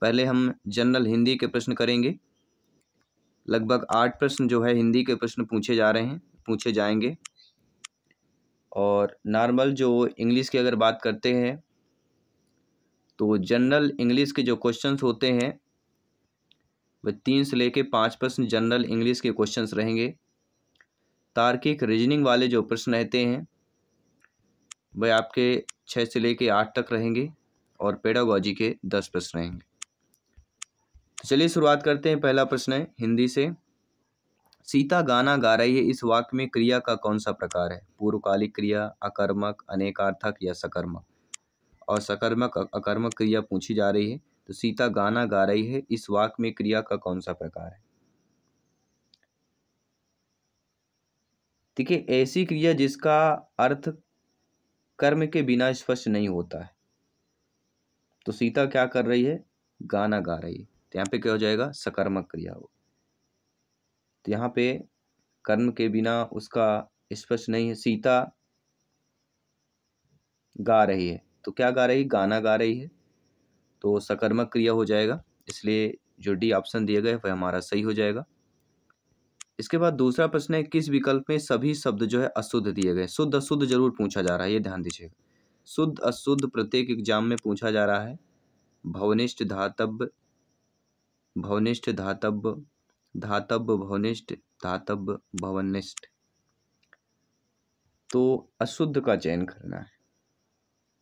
पहले हम जनरल हिंदी के प्रश्न करेंगे। लगभग 8 प्रश्न जो है हिंदी के प्रश्न पूछे जाएंगे। और नॉर्मल जो इंग्लिश की अगर बात करते हैं तो जनरल इंग्लिश के जो क्वेश्चंस होते हैं वह 3 से लेके 5 प्रश्न जनरल इंग्लिश के क्वेश्चंस रहेंगे। तार्किक रीजनिंग वाले जो प्रश्न रहते हैं वह आपके 6 से लेके 8 तक रहेंगे और पेडागोजी के 10 प्रश्न रहेंगे। तो चलिए शुरुआत करते हैं। पहला प्रश्न है हिंदी से। सीता गाना गा रही है, इस वाक्य में क्रिया का कौन सा प्रकार है? पूर्वकालिक क्रिया, अकर्मक, अनेकार्थक या सकर्मक? और सकर्मक अकर्मक क्रिया पूछी जा रही है। तो सीता गाना गा रही है, इस वाक्य में क्रिया का कौन सा प्रकार है? देखिए, ऐसी क्रिया जिसका अर्थ कर्म के बिना स्पष्ट नहीं होता है। तो सीता क्या कर रही है? गाना गा रही है। तो यहाँ पे क्या हो जाएगा? सकर्मक क्रिया हो। तो यहाँ पे कर्म के बिना उसका स्पष्ट नहीं है। सीता गा रही है, तो क्या गा रही? गाना गा रही है, तो सकर्मक क्रिया हो जाएगा। इसलिए जो डी ऑप्शन दिया गया है वह हमारा सही हो जाएगा। इसके बाद दूसरा प्रश्न है, किस विकल्प में सभी शब्द जो है अशुद्ध दिए गए? शुद्ध अशुद्ध जरूर पूछा जा रहा है, ये ध्यान दीजिएगा। शुद्ध अशुद्ध प्रत्येक एग्जाम में पूछा जा रहा है। भवनिष्ठ धातव्य, भवनिष्ठ धातव्य, धातव्य भवनिष्ठ, धातव्य भवनिष्ठ। तो अशुद्ध का चयन करना है।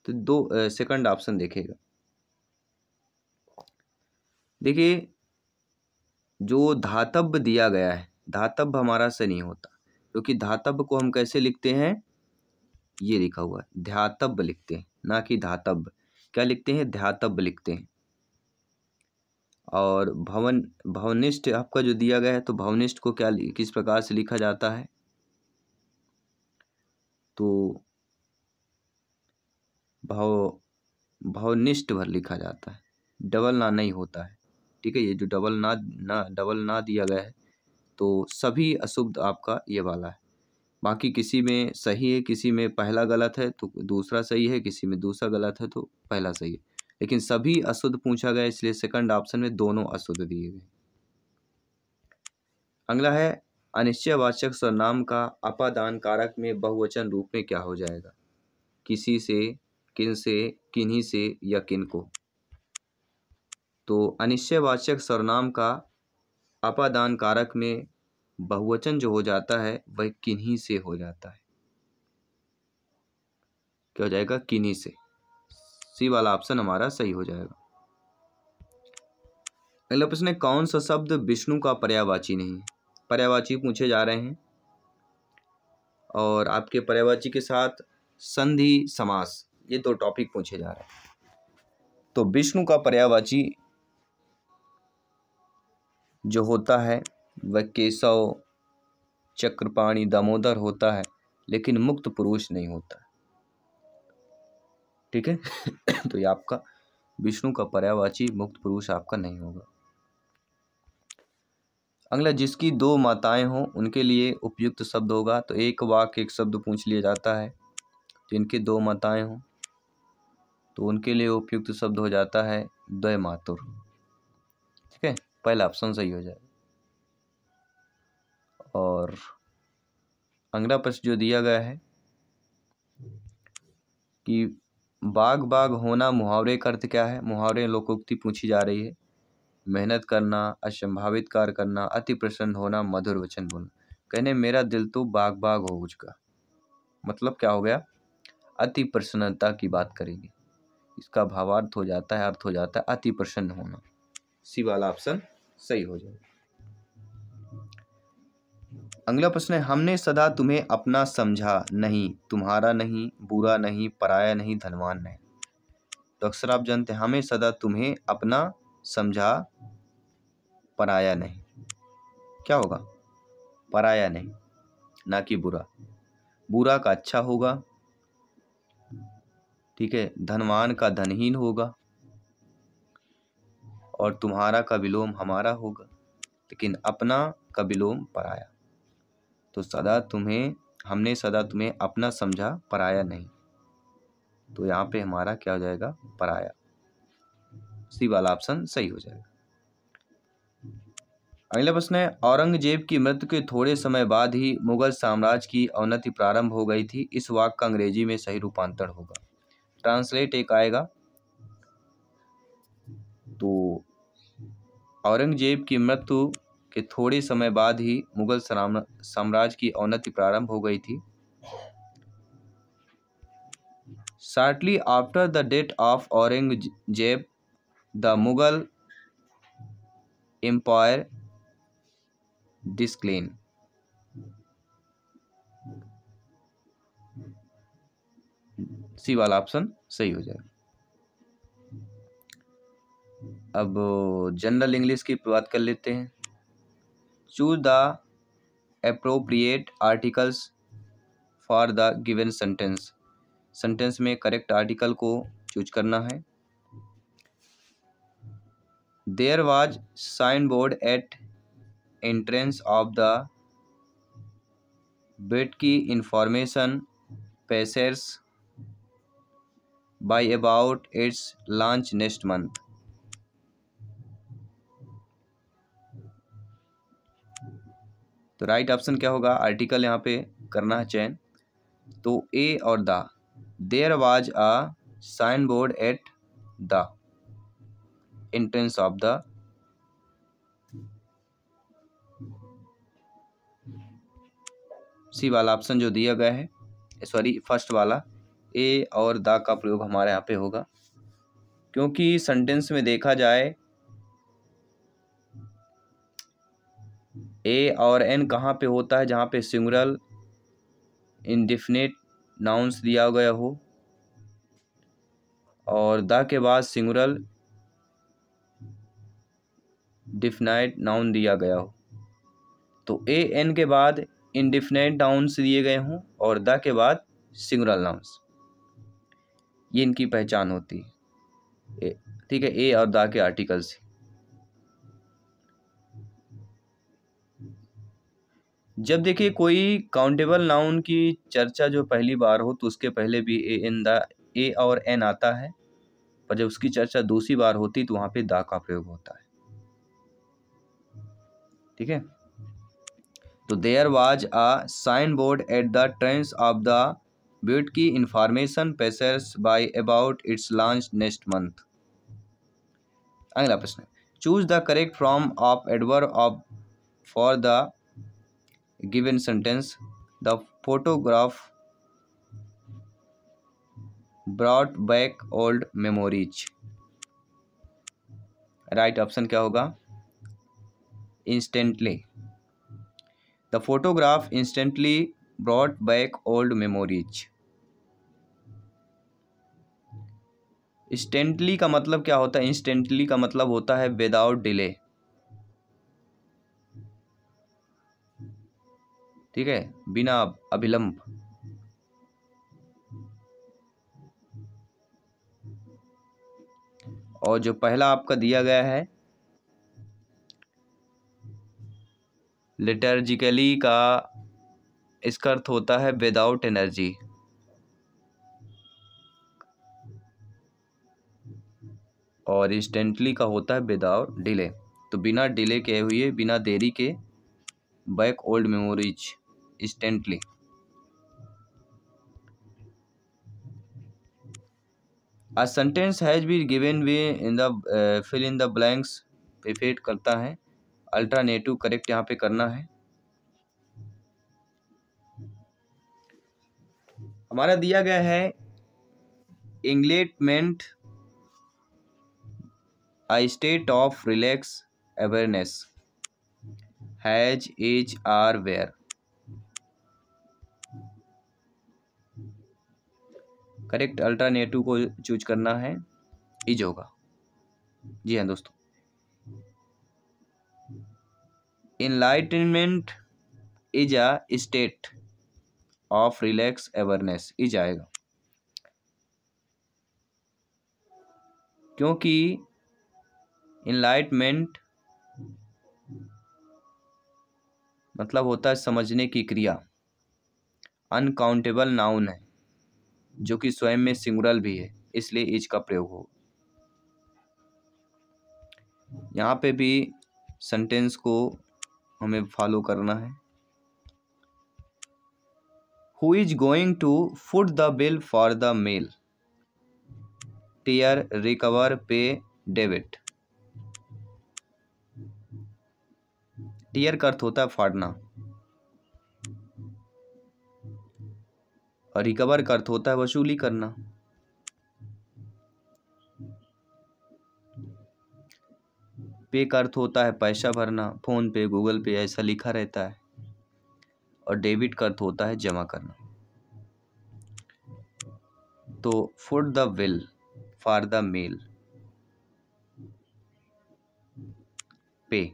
तो दो सेकंड ऑप्शन देखेगा। देखिए, जो धातव्य दिया गया है, धातव्य हमारा से नहीं होता, क्योंकि धातव्य को हम कैसे लिखते हैं? ये लिखा हुआ है, ध्यातव्य लिखते हैं, ना कि धातव्य। क्या लिखते हैं? ध्यातव्य लिखते हैं। और भवनिष्ठ आपका जो दिया गया है, तो भवनिष्ठ को क्या किस प्रकार से लिखा जाता है? तो भवनिष्ठ भर लिखा जाता है, डबल ना नहीं होता है। ठीक है, ये जो डबल ना दिया गया है, तो सभी अशुद्ध आपका ये वाला है। बाकी किसी में सही है, किसी में पहला गलत है तो दूसरा सही है, किसी में दूसरा गलत है तो पहला सही है, लेकिन सभी अशुद्ध पूछा गया, इसलिए सेकंड ऑप्शन में दोनों अशुद्ध दिए गए। अगला है, अनिश्चयवाचक सर्वनाम का अपादान कारक में बहुवचन रूप में क्या हो जाएगा? किसी से, किन से, किन्हीं से या किनको? तो अनिश्चयवाचक सर्वनाम का अपादान कारक में बहुवचन जो हो जाता है वह किन्हीं से हो जाता है। क्या हो जाएगा? किन्हीं से। सी वाला ऑप्शन हमारा सही हो जाएगा। अगला प्रश्न है, कौन सा शब्द विष्णु का पर्यायवाची नहीं है? पर्यायवाची पूछे जा रहे हैं और आपके पर्यायवाची के साथ संधि समास, ये दो टॉपिक पूछे जा रहे हैं। तो विष्णु का पर्यायवाची जो होता है वह केशव, चक्रपाणि, दामोदर होता है, लेकिन मुक्त पुरुष नहीं होता। ठीक है तो ये आपका विष्णु का पर्यायवाची मुक्त पुरुष आपका नहीं होगा। अगला, जिसकी दो माताएं हों उनके लिए उपयुक्त शब्द होगा। तो एक वाक्य एक शब्द पूछ लिया जाता है। जिनकी दो माताएं हों तो उनके लिए उपयुक्त शब्द हो जाता है द्वय मातुर। ठीक है, पहला ऑप्शन सही हो जाएगा। और अगला प्रश्न जो दिया गया है कि बाग बाग होना मुहावरे का अर्थ क्या है? मुहावरे लोकोक्ति पूछी जा रही है। मेहनत करना, असंभावित कार्य करना, अति प्रसन्न होना, मधुर वचन बोलना। कहने मेरा दिल तो बाग बाग हो उजगा, मतलब क्या हो गया? अति प्रसन्नता की बात करेंगे। इसका भावार्थ हो जाता है, अर्थ हो जाता है अति प्रसन्न होना। सी वाला ऑप्शन सही हो जाएगा। अगला प्रश्न है, हमने सदा तुम्हें अपना समझा नहीं, तुम्हारा नहीं, बुरा नहीं, पराया नहीं, धनवान नहीं। तो अक्सर आप जानते हैं, हमें सदा तुम्हें अपना समझा, पराया नहीं। क्या होगा? पराया नहीं, ना कि बुरा। बुरा का अच्छा होगा, ठीक है, धनवान का धनहीन होगा, और तुम्हारा का विलोम हमारा होगा, लेकिन अपना का विलोम पराया। तो हमने सदा तुम्हें अपना समझा, पराया नहीं। तो यहाँ पे हमारा क्या हो जाएगा? पराया। सी वाला ऑप्शन सही हो जाएगा। अगला प्रश्न है, औरंगजेब की मृत्यु के थोड़े समय बाद ही मुगल साम्राज्य की अवनति प्रारंभ हो गई थी। इस वाक्य का अंग्रेजी में सही रूपांतर होगा। ट्रांसलेट एक आएगा, तो औरंगजेब की मृत्यु के थोड़े समय बाद ही मुगल साम्राज्य की अवनति प्रारंभ हो गई थी। Shortly after the death of Aurangzeb, the Mughal Empire declined. सी वाला ऑप्शन सही हो जाएगा। अब जनरल इंग्लिश की बात कर लेते हैं। Choose the appropriate articles for the given sentence. Sentence में करेक्ट आर्टिकल को चूज करना है। There was sign board at entrance of the bet की information passage by about its launch next month. तो राइट ऑप्शन क्या होगा? Article यहाँ पे करना है चयन। तो ए और the, there was a sign board at the entrance of the, C वाला ऑप्शन जो दिया गया है, सॉरी फर्स्ट वाला ए और द का प्रयोग हमारे यहाँ पे होगा, क्योंकि सेंटेंस में देखा जाए ए और एन कहाँ पे होता है? जहाँ पे सिंगुलर इंडेफिनिट नाउन्स दिया गया हो और द के बाद सिंगुलर डिफिनाइट नाउन दिया गया हो। तो ए एन के बाद इंडिफिनाइट नाउन्स दिए गए हों और द के बाद सिंगुलर नाउन्स, ये इनकी पहचान होती है। ठीक है, ए और द के आर्टिकल्स। जब देखिए कोई काउंटेबल नाउन की चर्चा जो पहली बार हो तो उसके पहले भी ए और एन आता है, पर जब उसकी चर्चा दूसरी बार होती तो वहां पे द का प्रयोग होता है। ठीक है, तो there was a sign board at the trance of the boot की information passage by about its launch next month. अगला प्रश्न, choose the correct form of adverb of for the given sentence. The photograph brought back old memories. Right option क्या होगा? Instantly. The photograph instantly brought back old memories. Instantly का मतलब क्या होता है? Instantly का मतलब होता है विदाउट डिले। ठीक है, बिना अविलंब। और जो पहला आपका दिया गया है लिटर्जिकली का, इसका अर्थ होता है विदाउट एनर्जी। और इंस्टेंटली का होता है विदाउट डिले। तो बिना डिले के हुए, बिना देरी के, back old memories instantly. A sentence has been given way in the fill in the blanks पे फिट करता है। अल्टरनेटिव करेक्ट यहाँ पे करना है। हमारा दिया गया है engagement a state of relaxed awareness has is or where। Correct alternative को चूज करना है, इज होगा। जी हाँ दोस्तों, enlightenment is a state of relax awareness, is आएगा, क्योंकि इनलाइटमेंट मतलब होता है समझने की क्रिया। अनकाउंटेबल नाउन है जो कि स्वयं में सिंगुलर भी है, इसलिए इज का प्रयोग हो। यहाँ पे भी सेंटेंस को हमें फॉलो करना है। Who is going to foot the bill for the meal? Tear, recover, pay, debit. Tear का अर्थ होता है फाड़ना और रिकवर का अर्थ होता है वसूली करना। पे का अर्थ होता है पैसा भरना, फोन पे, गूगल पे ऐसा लिखा रहता है। और डेबिट का अर्थ होता है जमा करना। तो foot the bill for the meal, pay.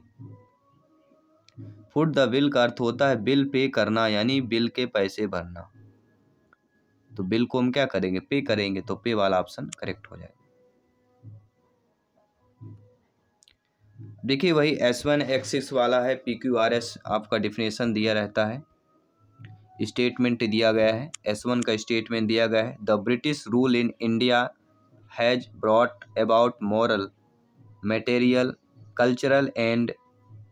Foot the bill का अर्थ होता है बिल पे करना, यानी बिल के पैसे भरना। तो बिल को हम क्या करेंगे? पे करेंगे, तो पे वाला ऑप्शन करेक्ट हो जाएगा। देखिए वही S1 एक्सिस वाला है, PQRS आपका डिफिनेशन दिया रहता है, स्टेटमेंट दिया गया है। S1 का स्टेटमेंट दिया गया है, the British rule in India has brought about moral, material, cultural and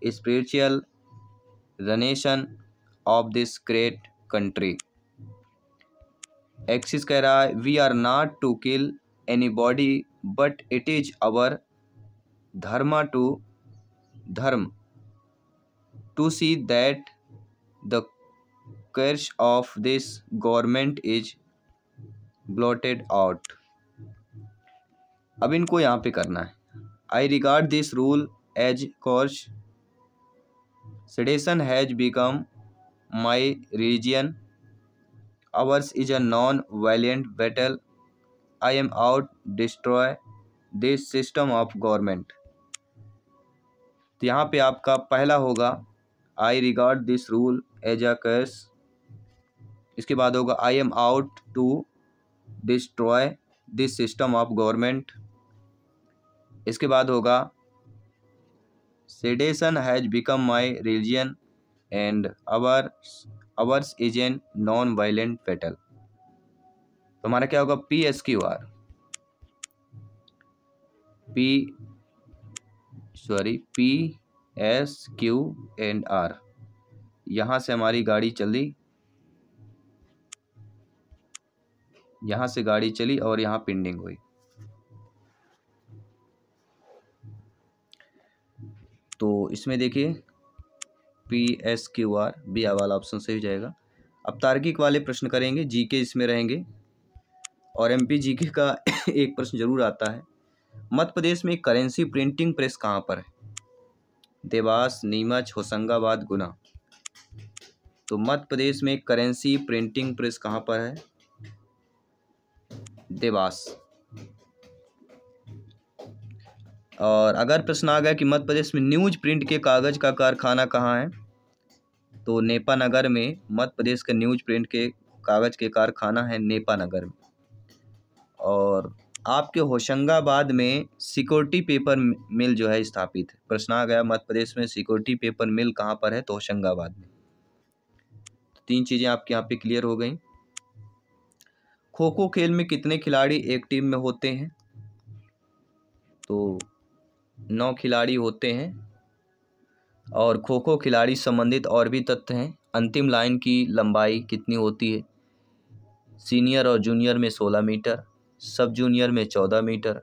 spiritual ruination of this great country. एक्सिस कह रहा है we are not to kill anybody but it is our dharma to see that the curse of this government is blotted out. अब इनको यहाँ पे करना है। I regard this rule as curse, sedition has become my religion, ours is a non violent battle, I am out destroy this system of government. तो यहाँ पे आपका पहला होगा I regard this rule as a curse, इसके बाद होगा I am out to destroy this system of government, इसके बाद होगा sedition has become my religion and ours is an non violent battle. तो हमारा क्या होगा? PSQR, PSQR। यहाँ से हमारी गाड़ी चली, यहाँ से गाड़ी चली और यहाँ पेंडिंग हुई। तो इसमें देखिए PSQR बी वाला ऑप्शन सही हो जाएगा। अब तार्किक वाले प्रश्न करेंगे, जीके इसमें रहेंगे और MP GK का एक प्रश्न जरूर आता है। मध्य प्रदेश में करेंसी प्रिंटिंग प्रेस कहाँ पर है? देवास, नीमच, होशंगाबाद, गुना। तो मध्य प्रदेश में करेंसी प्रिंटिंग प्रेस कहाँ पर है? देवास। और अगर प्रश्न आ गया कि मध्य प्रदेश में न्यूज प्रिंट के कागज का कारखाना कहाँ है, तो नेपानगर में मध्य प्रदेश का न्यूज प्रिंट के कागज के कारखाना है नेपानगर में। और आपके होशंगाबाद में सिक्योरिटी पेपर मिल जो है स्थापित है। प्रश्न आ गया मध्य प्रदेश में सिक्योरिटी पेपर मिल कहाँ पर है, तो होशंगाबाद में। तो 3 चीजें आपके यहाँ पे क्लियर हो गई। खो खो खेल में कितने खिलाड़ी एक टीम में होते हैं? तो 9 खिलाड़ी होते हैं। और खो खो खिलाड़ी संबंधित और भी तथ्य हैं। अंतिम लाइन की लंबाई कितनी होती है? सीनियर और जूनियर में 16 मीटर, सब जूनियर में 14 मीटर,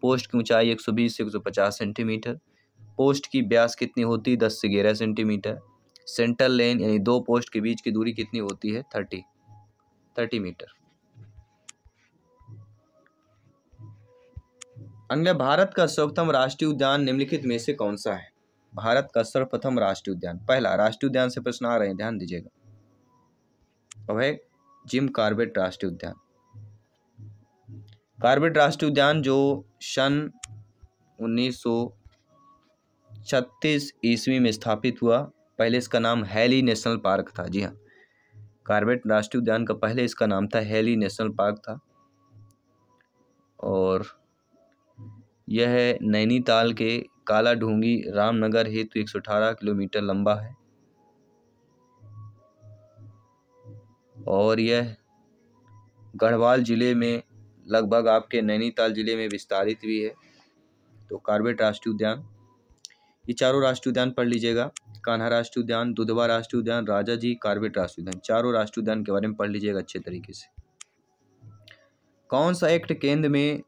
पोस्ट की ऊंचाई 120 से 150 सेंटीमीटर, पोस्ट की व्यास कितनी होती है? 10 से 11 सेंटीमीटर, सेंटर लेन यानी 2 पोस्ट के बीच की दूरी कितनी होती है? 30 मीटर। अगला, भारत का सर्वप्रथम राष्ट्रीय उद्यान निम्नलिखित में से कौन सा है? भारत का सर्वप्रथम राष्ट्रीय उद्यान, पहला राष्ट्रीय उद्यान से प्रश्न आ रहे हैं, ध्यान दीजिएगा, अब है जिम कॉर्बेट राष्ट्रीय उद्यान। कॉर्बेट राष्ट्रीय उद्यान जो सन 1936 ईस्वी में स्थापित हुआ। पहले इसका नाम हैली नेशनल पार्क था। जी हाँ, कॉर्बेट राष्ट्रीय उद्यान का पहले इसका नाम था हैली नेशनल पार्क था। और यह नैनीताल के काला ढूंगी रामनगर हेतु 118 किलोमीटर लंबा है। और यह गढ़वाल जिले में लगभग आपके नैनीताल जिले में विस्तारित भी है। तो कॉर्बेट राष्ट्रीय उद्यान ये चारों राष्ट्रीय उद्यान पढ़ लीजिएगा। कान्हा राष्ट्रीय उद्यान, दुधवा राष्ट्रीय उद्यान, राजाजी, कॉर्बेट राष्ट्रीय उद्यान, चारों राष्ट्रीय उद्यान के बारे में पढ़ लीजिएगा अच्छे तरीके से। कौन सा एक्ट केंद्र में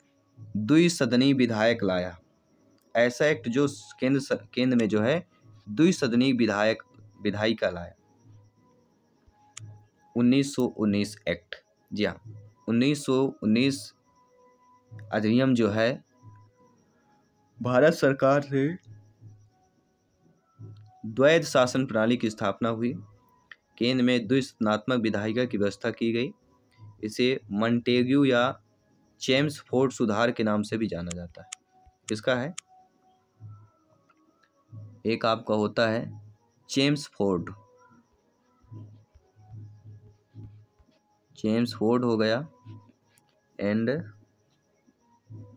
द्विसदनी विधायक लाया? ऐसा एक्ट जो केंद्र में जो है द्विसदनी विधायिका लाया। 1919 एक्ट। जी हाँ, 1919 अधिनियम जो है भारत सरकार ने द्वैध शासन प्रणाली की स्थापना हुई। केंद्र में द्विसदनात्मक विधायिका की व्यवस्था की गई। इसे मॉन्टेग्यू या चेम्सफोर्ड सुधार के नाम से भी जाना जाता है। किसका है? एक आपका होता है चेम्सफोर्ड हो गया, एंड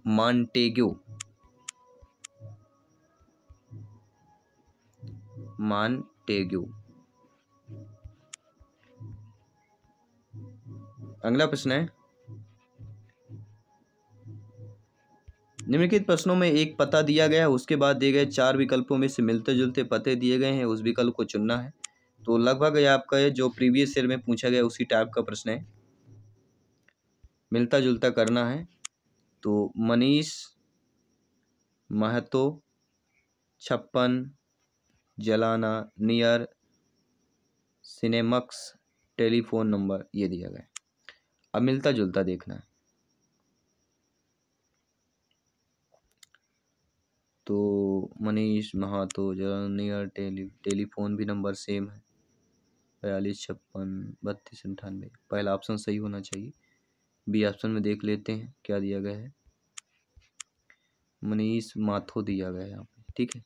मॉन्टेग्यू अगला प्रश्न है, निम्नलिखित प्रश्नों में एक पता दिया गया है, उसके बाद दिए गए 4 विकल्पों में से मिलते जुलते पते दिए गए हैं, उस विकल्प को चुनना है। तो लगभग ये आपका जो प्रीवियस ईयर में पूछा गया उसी टाइप का प्रश्न है, मिलता जुलता करना है। तो मनीष महतो 56 जलाना नियर सिनेमक्स टेलीफोन नंबर ये दिया गया है। अब मिलता जुलता देखना है। तो मनीष महातो जलाना नियर टेलीफोन भी नंबर सेम है, 42 56 32 98। पहला ऑप्शन सही होना चाहिए। बी ऑप्शन में देख लेते हैं क्या दिया गया है। मनीष माथो दिया गया है यहाँ पे, ठीक है।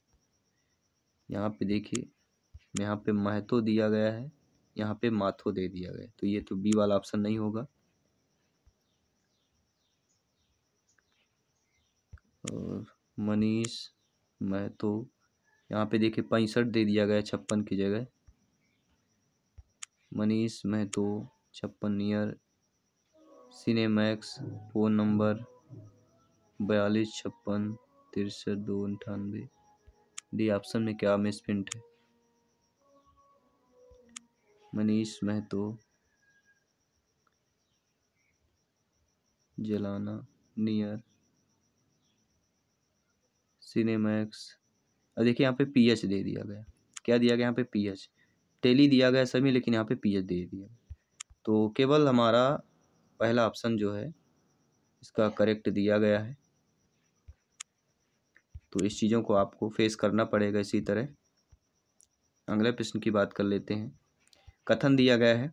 यहाँ पे देखिए, यहाँ पे महतो दिया गया है, यहाँ पे माथो दे दिया गया है, तो ये तो बी वाला ऑप्शन नहीं होगा। और मनीष महतो, यहाँ पे देखिए 65 दे दिया गया 56 की जगह। Manish Mahato 56 near Cinemax, phone number 42 56 63 2 98। D option में क्या मिसप्रिंट है? मनीष महतो जलाना नियर सिनेमैक्स। और देखिए यहाँ पे पीएच दे दिया गया। क्या दिया गया यहाँ पे? पीएच। टेली दिया गया सभी, लेकिन यहाँ पे पीएच दे दिया। तो केवल हमारा पहला ऑप्शन जो है इसका करेक्ट दिया गया है। तो इस चीज़ों को आपको फेस करना पड़ेगा इसी तरह। अगले प्रश्न की बात कर लेते हैं। कथन दिया गया है,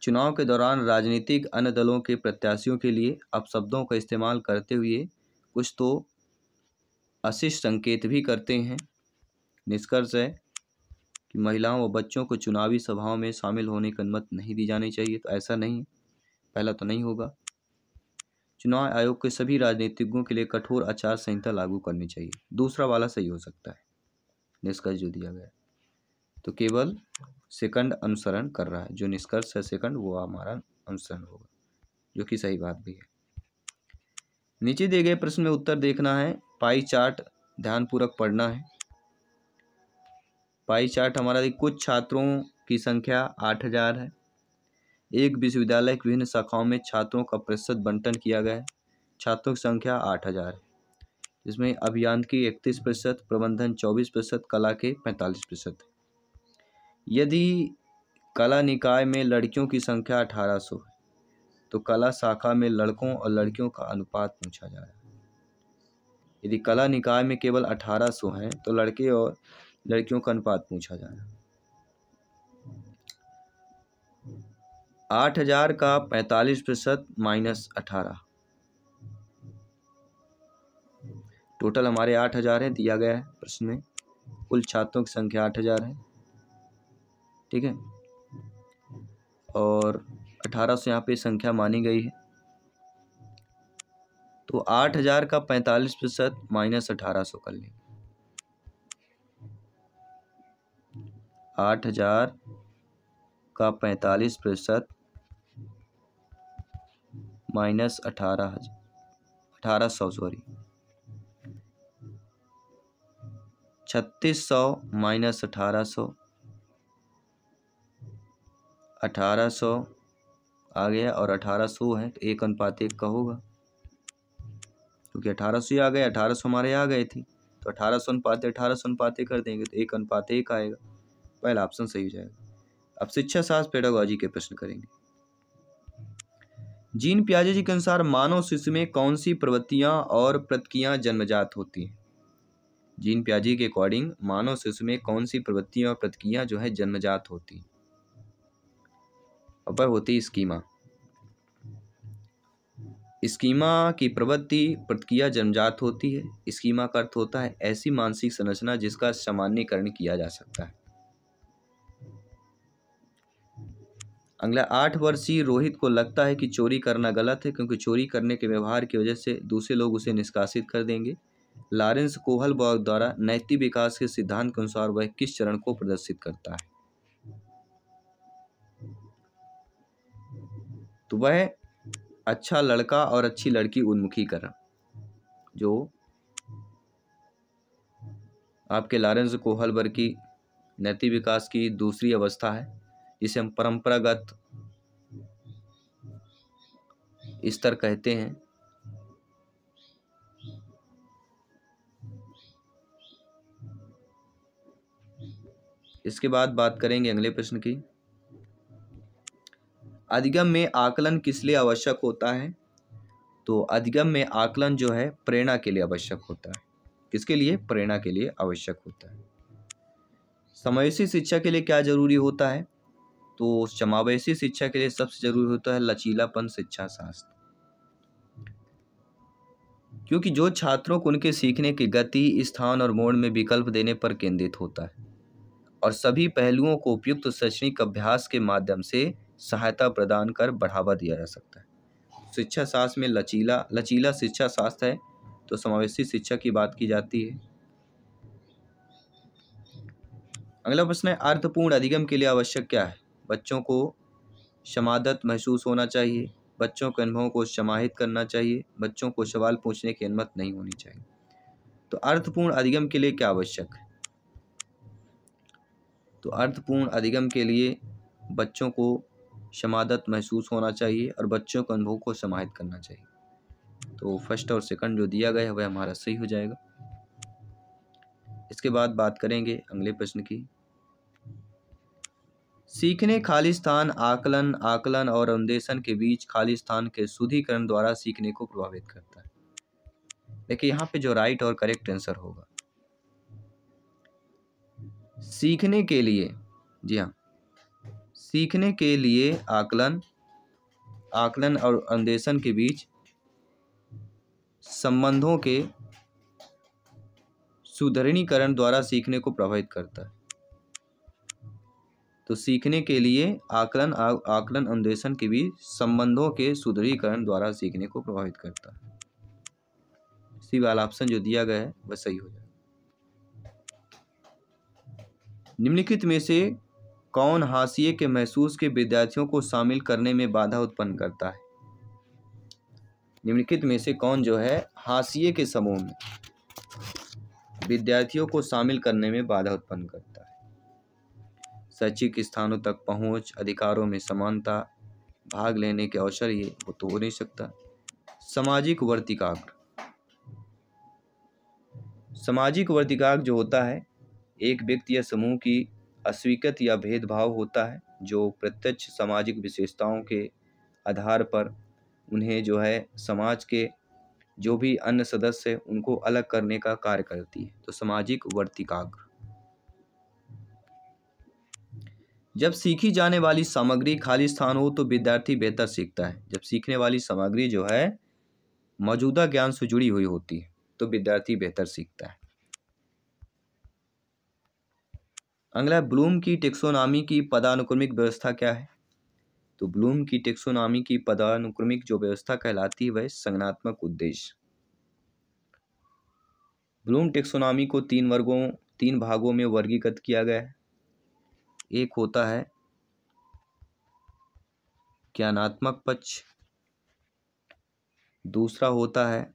चुनाव के दौरान राजनीतिक अन्य दलों के प्रत्याशियों के लिए अपशब्दों का इस्तेमाल करते हुए कुछ तो अशिष्ट संकेत भी करते हैं। निष्कर्ष है कि महिलाओं व बच्चों को चुनावी सभाओं में शामिल होने की अनुमति नहीं दी जानी चाहिए। तो ऐसा नहीं, पहला तो नहीं होगा। चुनाव आयोग के सभी राजनीतिज्ञों के लिए कठोर आचार संहिता लागू करनी चाहिए। दूसरा वाला सही हो सकता है, निष्कर्ष जो दिया गया। तो केवल सेकंड अनुसरण कर रहा है, जो निष्कर्ष है सेकंड वो हमारा अनुसरण होगा, जो कि सही बात भी है। नीचे दिए गए प्रश्न में उत्तर देखना है, पाई चार्ट ध्यानपूर्वक पढ़ना है। पाई चार्ट हमारा कुछ छात्रों की संख्या 8000 है। एक विश्वविद्यालय की विभिन्न शाखाओं में छात्रों का प्रतिशत बंटन किया गया है। छात्रों की संख्या 8000 है, जिसमें अभियांत्रिकी 31%, प्रबंधन 24%, कला के 45%। यदि कला निकाय में लड़कियों की संख्या 1800 है तो कला शाखा में लड़कों और लड़कियों का अनुपात पूछा जा रहा है। यदि कला निकाय में केवल 1800 हैं तो लड़के और लड़कियों का अनुपात पूछा जा रहा है। 8000 का 45% माइनस 18, टोटल हमारे 8000 है, दिया गया है प्रश्न में। कुल छात्रों की संख्या 8000 है, ठीक है। और 1800 यहाँ पे संख्या मानी गई है। तो 8000 का 45% माइनस 1800 कर लेंगे। 8000 का 45% माइनस 1800 सॉरी 3600 माइनस 1800, 1800 आ गया और 1800 है तो 1:1 का होगा, क्योंकि 1800 आ गया, 1800 हमारे आ गए थी तो 1800 कर देंगे तो 1:1 आएगा। पहला ऑप्शन सही हो जाएगा। अब शिक्षा शास्त्र पेडागोजी के प्रश्न करेंगे। जीन पियाजे जी के अनुसार मानव शिशु में कौन सी प्रवृत्तियां और प्रतिक्रियाएं जन्मजात होती हैं? जीन पियाजे के अकॉर्डिंग मानव शिशु में कौन सी प्रवृत्तियां और प्रतिक्रियाएं जो है जन्मजात होती हैं? वह होती स्कीमा। स्कीमा की प्रवृत्ति प्रतिक्रिया जन्मजात होती है। स्कीमा का अर्थ होता है ऐसी मानसिक संरचना जिसका सामान्यीकरण किया जा सकता है। अगला 8 वर्षीय रोहित को लगता है कि चोरी करना गलत है, क्योंकि चोरी करने के व्यवहार की वजह से दूसरे लोग उसे निष्कासित कर देंगे। लॉरेंस कोहलबर्ग द्वारा नैतिक विकास के सिद्धांत के अनुसार वह किस चरण को प्रदर्शित करता है? तो वह अच्छा लड़का और अच्छी लड़की उन्मुखीकरण, जो आपके लॉरेंस कोहलबर्ग की नैतिक विकास की दूसरी अवस्था है, जिसे हम परंपरागत स्तर कहते हैं। इसके बाद बात करेंगे अगले प्रश्न की। अधिगम में आकलन किस लिए आवश्यक होता है? तो अधिगम में आकलन जो है प्रेरणा के लिए आवश्यक होता है। किसके लिए? प्रेरणा के लिए आवश्यक होता है। समावेशी शिक्षा के लिए क्या जरूरी होता है? तो समावेशी शिक्षा के लिए सबसे जरूरी होता है लचीलापन शिक्षा शास्त्र, क्योंकि जो छात्रों को उनके सीखने की गति, स्थान और मोड में विकल्प देने पर केंद्रित होता है और सभी पहलुओं को उपयुक्त शैक्षणिक अभ्यास के माध्यम से सहायता प्रदान कर बढ़ावा दिया जा सकता है। शिक्षा शास्त्र में लचीला शिक्षा शास्त्र है, तो समावेशी शिक्षा की बात की जाती है। अगला प्रश्न है अर्थपूर्ण अधिगम के लिए आवश्यक क्या है? बच्चों को समादत महसूस होना चाहिए, बच्चों के अनुभवों को समाहित करना चाहिए, बच्चों को सवाल पूछने की अनुमति नहीं होनी चाहिए। तो अर्थपूर्ण अधिगम के लिए क्या आवश्यक है? तो अर्थपूर्ण अधिगम के लिए बच्चों को समादत महसूस होना चाहिए और बच्चों के अनुभव को समाहित करना चाहिए। तो फर्स्ट और सेकंड जो दिया गया है वह हमारा सही हो जाएगा। इसके बाद बात करेंगे अगले प्रश्न की। सीखने खाली स्थान आकलन और अनुदेशन के बीच खाली स्थान के शुद्धिकरण द्वारा सीखने को प्रभावित करता है। देखिए यहाँ पे जो राइट और करेक्ट आंसर होगा, सीखने के लिए, जी हाँ, सीखने के लिए आकलन और अनुदेशन के बीच संबंधों के सुदृढ़ीकरण द्वारा सीखने को प्रभावित करता है। तो सीखने के लिए आकलन अनुदेशन के बीच संबंधों के सुदृढ़ीकरण द्वारा सीखने को प्रभावित करता है। सी वाला ऑप्शन जो दिया गया है वह सही हो जाएगा। निम्नलिखित में से कौन हाशिए के महसूस के विद्यार्थियों को शामिल करने में बाधा उत्पन्न करता है? निम्नलिखित में से कौन जो है हाशिए के समूह में विद्यार्थियों को शामिल करने में बाधा उत्पन्न करता है? शैक्षिक स्थानों तक पहुंच, अधिकारों में समानता, भाग लेने के अवसर, ये वो तो हो नहीं सकता। सामाजिक वर्तिकाग्र, सामाजिक वर्तिकाग्र जो होता है एक व्यक्ति या समूह की अस्वीकृत या भेदभाव होता है, जो प्रत्यक्ष सामाजिक विशेषताओं के आधार पर उन्हें जो है समाज के जो भी अन्य सदस्य हैं उनको अलग करने का कार्य करती है। तो सामाजिक वर्तिकाग्र। जब सीखी जाने वाली सामग्री खाली स्थान हो तो विद्यार्थी बेहतर सीखता है। जब सीखने वाली सामग्री जो है मौजूदा ज्ञान से जुड़ी हुई होती है तो विद्यार्थी बेहतर सीखता है। अगला ब्लूम की टेक्सोनॉमी की पदानुक्रमिक व्यवस्था क्या है? तो ब्लूम की टेक्सोनॉमी की पदानुक्रमिक जो व्यवस्था कहलाती है वह संज्ञानात्मक उद्देश्य। ब्लूम टेक्सोनॉमी को 3 भागों में वर्गीकृत किया गया है। एक होता है ज्ञानात्मक पक्ष, दूसरा होता है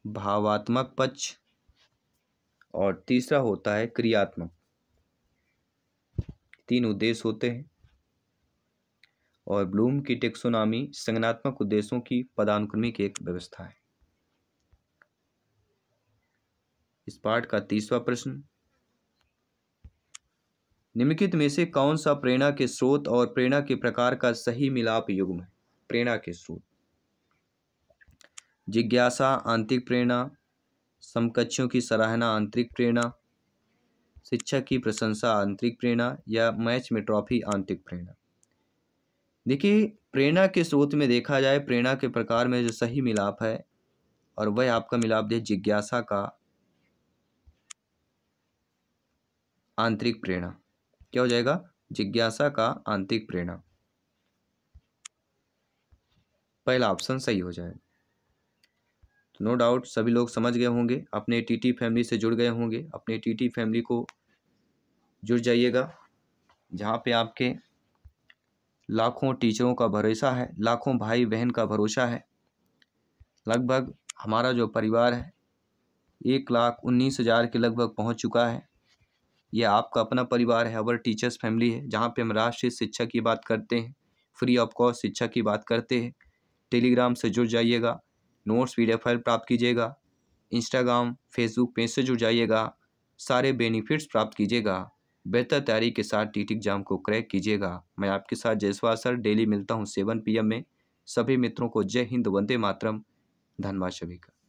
भावात्मक पक्ष और तीसरा होता है क्रियात्मक। 3 उद्देश्य होते हैं। और ब्लूम की टेक्सोनॉमी संज्ञानात्मक उद्देश्यों की पदानुक्रमिक एक व्यवस्था है। इस पाठ का तीसरा प्रश्न, निम्नलिखित में से कौन सा प्रेरणा के स्रोत और प्रेरणा के प्रकार का सही मिलाप युग्म है? प्रेरणा के स्रोत, जिज्ञासा आंतरिक प्रेरणा, समकक्षों की सराहना आंतरिक प्रेरणा, शिक्षक की प्रशंसा आंतरिक प्रेरणा, या मैच में ट्रॉफी आंतरिक प्रेरणा। देखिए, प्रेरणा के स्रोत में देखा जाए, प्रेरणा के प्रकार में जो सही मिलाप है और वह आपका मिलाप है जिज्ञासा का आंतरिक प्रेरणा। क्या हो जाएगा? जिज्ञासा का आंतरिक प्रेरणा। पहला ऑप्शन सही हो जाएगा। तो नो डाउट सभी लोग समझ गए होंगे, अपने टीटी फैमिली से जुड़ गए होंगे। अपने टीटी फैमिली को जुड़ जाइएगा, जहाँ पे आपके लाखों टीचरों का भरोसा है, लाखों भाई बहन का भरोसा है। लगभग हमारा जो परिवार है 1,19,000 के लगभग पहुँच चुका है। यह आपका अपना परिवार है, अवर टीचर्स फैमिली है, जहाँ पे हम राष्ट्रीय शिक्षा की बात करते हैं, फ्री ऑफ कॉस्ट शिक्षा की बात करते हैं। टेलीग्राम से जुड़ जाइएगा, नोट्स PDF फाइल प्राप्त कीजिएगा, इंस्टाग्राम फेसबुक पेज से जुड़ जाइएगा, सारे बेनिफिट्स प्राप्त कीजिएगा, बेहतर तैयारी के साथ टीटी एग्जाम को क्रैक कीजिएगा। मैं आपके साथ जयसवाल सर डेली मिलता हूँ 7 PM में। सभी मित्रों को जय हिंद, वंदे मातरम। धन्यवाद सभी का।